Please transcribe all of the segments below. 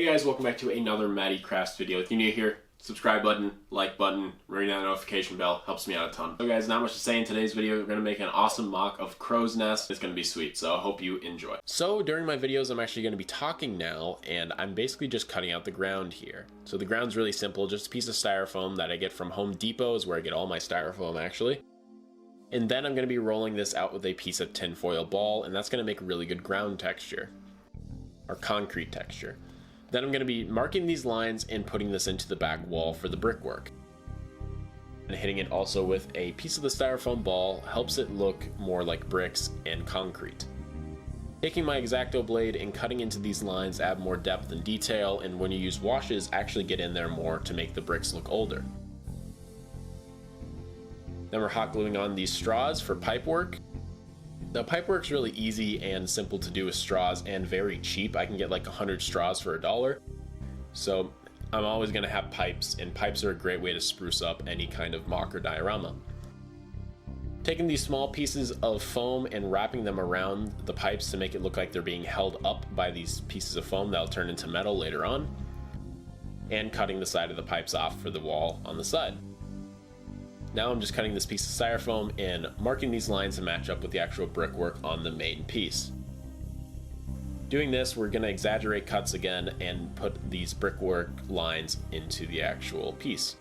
Hey guys, welcome back to another Matty Crafts video. If you're new here, subscribe button, like button, ring that notification bell, helps me out a ton. So guys, not much to say in today's video. We're going to make an awesome mock of Crow's Nest. It's going to be sweet, so I hope you enjoy. So during my videos, I'm actually going to be talking now, and I'm basically just cutting out the ground here. So the ground's really simple, just a piece of styrofoam that I get from Home Depot is where I get all my styrofoam actually. And then I'm going to be rolling this out with a piece of tinfoil ball, and that's going to make really good ground texture, or concrete texture. Then I'm going to be marking these lines and putting this into the back wall for the brickwork. And hitting it also with a piece of the styrofoam ball helps it look more like bricks and concrete. Taking my X-Acto blade and cutting into these lines add more depth and detail, and when you use washes actually get in there more to make the bricks look older. Then we're hot gluing on these straws for pipe work. Now pipework's really easy and simple to do with straws and very cheap. I can get like 100 straws for $1. So I'm always going to have pipes, and pipes are a great way to spruce up any kind of mock or diorama. Taking these small pieces of foam and wrapping them around the pipes to make it look like they're being held up by these pieces of foam that'll turn into metal later on. And cutting the side of the pipes off for the wall on the side. Now I'm just cutting this piece of styrofoam and marking these lines to match up with the actual brickwork on the main piece. Doing this, we're going to exaggerate cuts again and put these brickwork lines into the actual piece.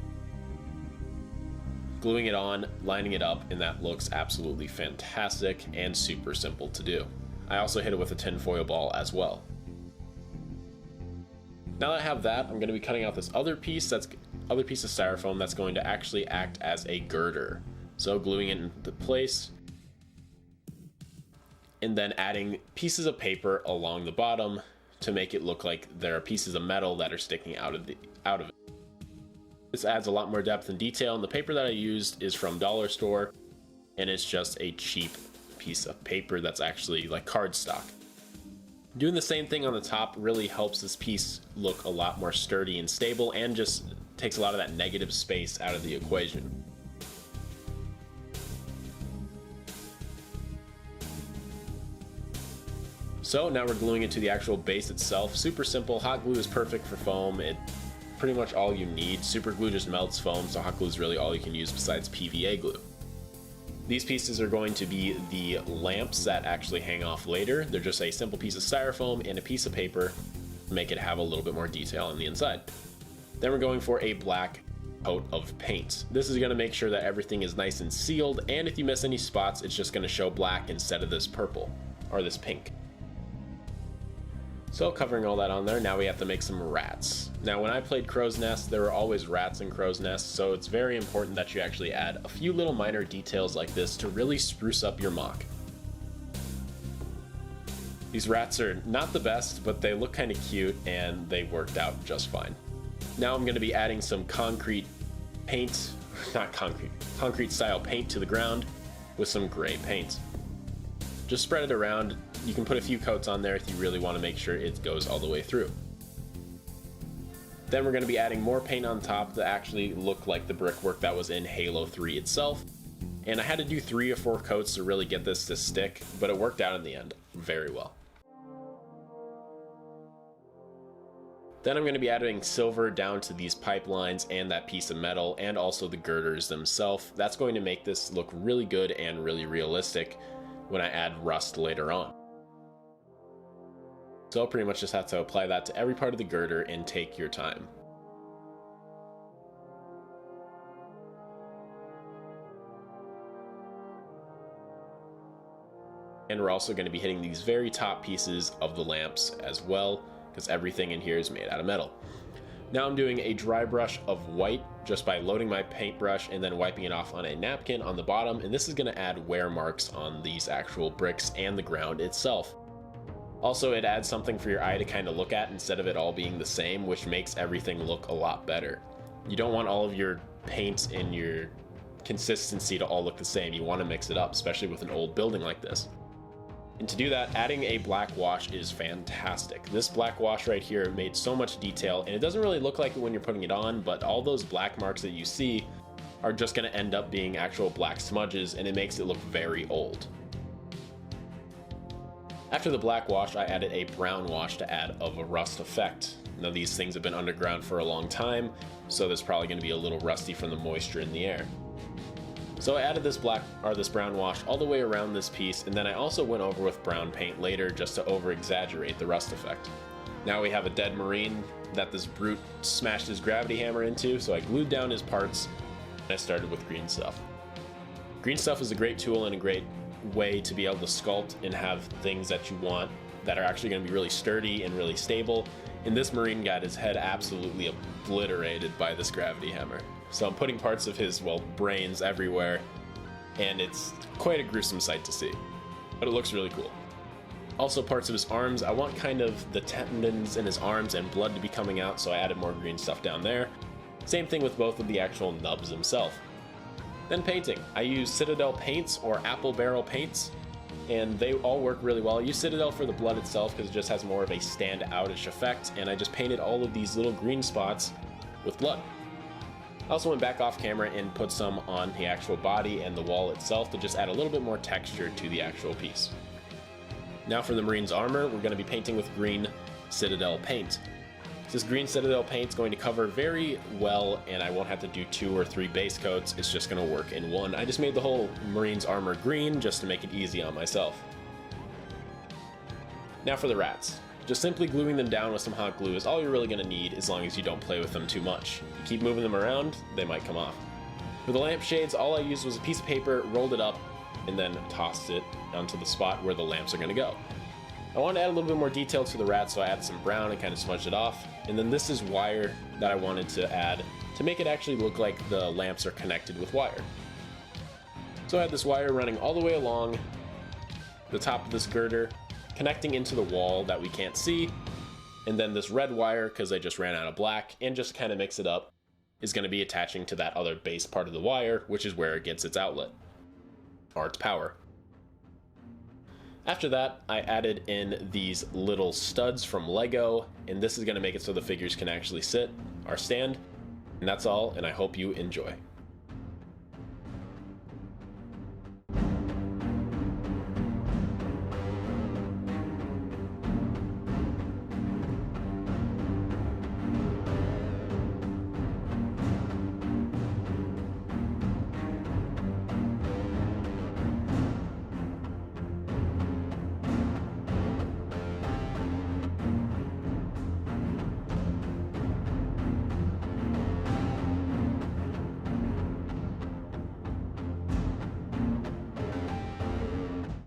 Gluing it on, lining it up, and that looks absolutely fantastic and super simple to do. I also hit it with a tinfoil ball as well. Now that I have that, I'm going to be cutting out this other piece of styrofoam that's going to actually act as a girder. So gluing it into place, and then adding pieces of paper along the bottom to make it look like there are pieces of metal that are sticking out of it. This adds a lot more depth and detail, and the paper that I used is from Dollar Store, and it's just a cheap piece of paper that's actually like cardstock. Doing the same thing on the top really helps this piece look a lot more sturdy and stable, and just takes a lot of that negative space out of the equation. So now we're gluing it to the actual base itself. Super simple. Hot glue is perfect for foam. It's pretty much all you need. Super glue just melts foam, so hot glue is really all you can use besides PVA glue. These pieces are going to be the lamps that actually hang off later. They're just a simple piece of styrofoam and a piece of paper to make it have a little bit more detail on the inside. Then we're going for a black coat of paint. This is going to make sure that everything is nice and sealed, and if you miss any spots, it's just going to show black instead of this purple, or this pink. So covering all that on there, now we have to make some rats. Now when I played Crow's Nest, there were always rats in Crow's Nest, so it's very important that you actually add a few little minor details like this to really spruce up your mock. These rats are not the best, but they look kind of cute and they worked out just fine. Now I'm going to be adding some concrete style paint to the ground with some gray paint. Just spread it around. You can put a few coats on there if you really want to make sure it goes all the way through. Then we're going to be adding more paint on top to actually look like the brickwork that was in Halo 3 itself. And I had to do 3 or 4 coats to really get this to stick, but it worked out in the end very well. Then I'm going to be adding silver down to these pipelines and that piece of metal, and also the girders themselves. That's going to make this look really good and really realistic when I add rust later on. So I'll pretty much just have to apply that to every part of the girder and take your time. And we're also going to be hitting these very top pieces of the lamps as well, because everything in here is made out of metal. Now I'm doing a dry brush of white just by loading my paintbrush and then wiping it off on a napkin on the bottom, and this is going to add wear marks on these actual bricks and the ground itself. Also, it adds something for your eye to kind of look at instead of it all being the same, which makes everything look a lot better. You don't want all of your paint and your consistency to all look the same. You want to mix it up, especially with an old building like this. And to do that, adding a black wash is fantastic. This black wash right here made so much detail, and it doesn't really look like it when you're putting it on, but all those black marks that you see are just going to end up being actual black smudges, and it makes it look very old. After the black wash, I added a brown wash to add of a rust effect. Now these things have been underground for a long time, so there's probably going to be a little rusty from the moisture in the air. So I added this brown wash all the way around this piece, and then I also went over with brown paint later just to over-exaggerate the rust effect. Now we have a dead Marine that this brute smashed his gravity hammer into, so I glued down his parts, and I started with green stuff. Green stuff is a great tool and a great way to be able to sculpt and have things that you want that are actually going to be really sturdy and really stable. And this Marine got his head absolutely obliterated by this gravity hammer. So I'm putting parts of his, well, brains everywhere, and it's quite a gruesome sight to see, but it looks really cool. Also parts of his arms, I want kind of the tendons in his arms and blood to be coming out, so I added more green stuff down there. Same thing with both of the actual nubs himself. Then painting. I use Citadel paints or apple barrel paints, and they all work really well. I use Citadel for the blood itself because it just has more of a stand-outish effect, and I just painted all of these little green spots with blood. I also went back off camera and put some on the actual body and the wall itself to just add a little bit more texture to the actual piece. Now for the Marine's armor, we're going to be painting with green Citadel paint. This green Citadel paint is going to cover very well, and I won't have to do 2 or 3 base coats. It's just going to work in one. I just made the whole Marine's armor green just to make it easy on myself. Now for the rats. Just simply gluing them down with some hot glue is all you're really going to need as long as you don't play with them too much. If you keep moving them around, they might come off. For the lampshades, all I used was a piece of paper, rolled it up, and then tossed it onto the spot where the lamps are going to go. I wanted to add a little bit more detail to the rats, so I added some brown and kind of smudged it off. And then this is wire that I wanted to add to make it actually look like the lamps are connected with wire. So I had this wire running all the way along the top of this girder, connecting into the wall that we can't see, and then this red wire, because I just ran out of black, and just kind of mix it up, is going to be attaching to that other base part of the wire, which is where it gets its outlet, or its power. After that, I added in these little studs from Lego, and this is going to make it so the figures can actually sit or stand. And that's all, and I hope you enjoy.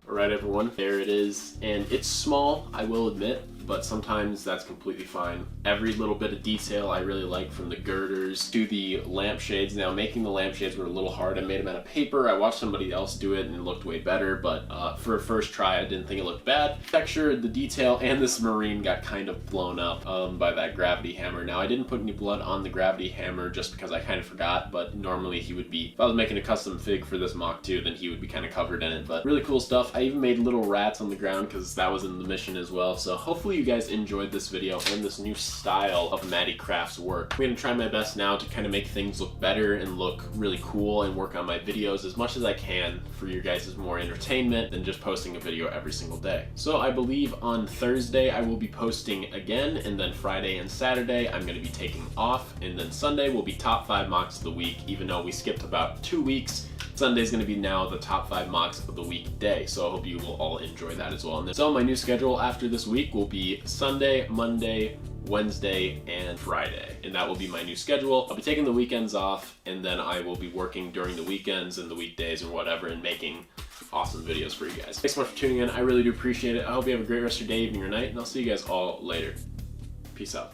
Alright everyone, there it is, and it's small, I will admit, but sometimes that's completely fine. Every little bit of detail I really like, from the girders to the lampshades. Now making the lampshades were a little hard. I made them out of paper. I watched somebody else do it and it looked way better, but for a first try I didn't think it looked bad. Texture, the detail, and this Marine got kind of blown up by that gravity hammer. Now I didn't put any blood on the gravity hammer just because I kind of forgot, but normally he would be, if I was making a custom fig for this MOC too, then he would be kind of covered in it. But really cool stuff. I even made little rats on the ground because that was in the mission as well. So hopefully you guys enjoyed this video and this new style of Matty Craft's work. I'm going to try my best now to kind of make things look better and look really cool and work on my videos as much as I can for your guys' more entertainment than just posting a video every single day. So I believe on Thursday I will be posting again, and then Friday and Saturday I'm going to be taking off, and then Sunday will be top 5 MOCs of the week, even though we skipped about 2 weeks. Sunday's going to be now the top 5 MOCs of the weekday, so I hope you will all enjoy that as well. And so my new schedule after this week will be Sunday, Monday, Wednesday, and Friday, and that will be my new schedule. I'll be taking the weekends off, and then I will be working during the weekends and the weekdays and whatever, and making awesome videos for you guys. Thanks so much for tuning in. I really do appreciate it. I hope you have a great rest of your day, evening, or night, and I'll see you guys all later. Peace out.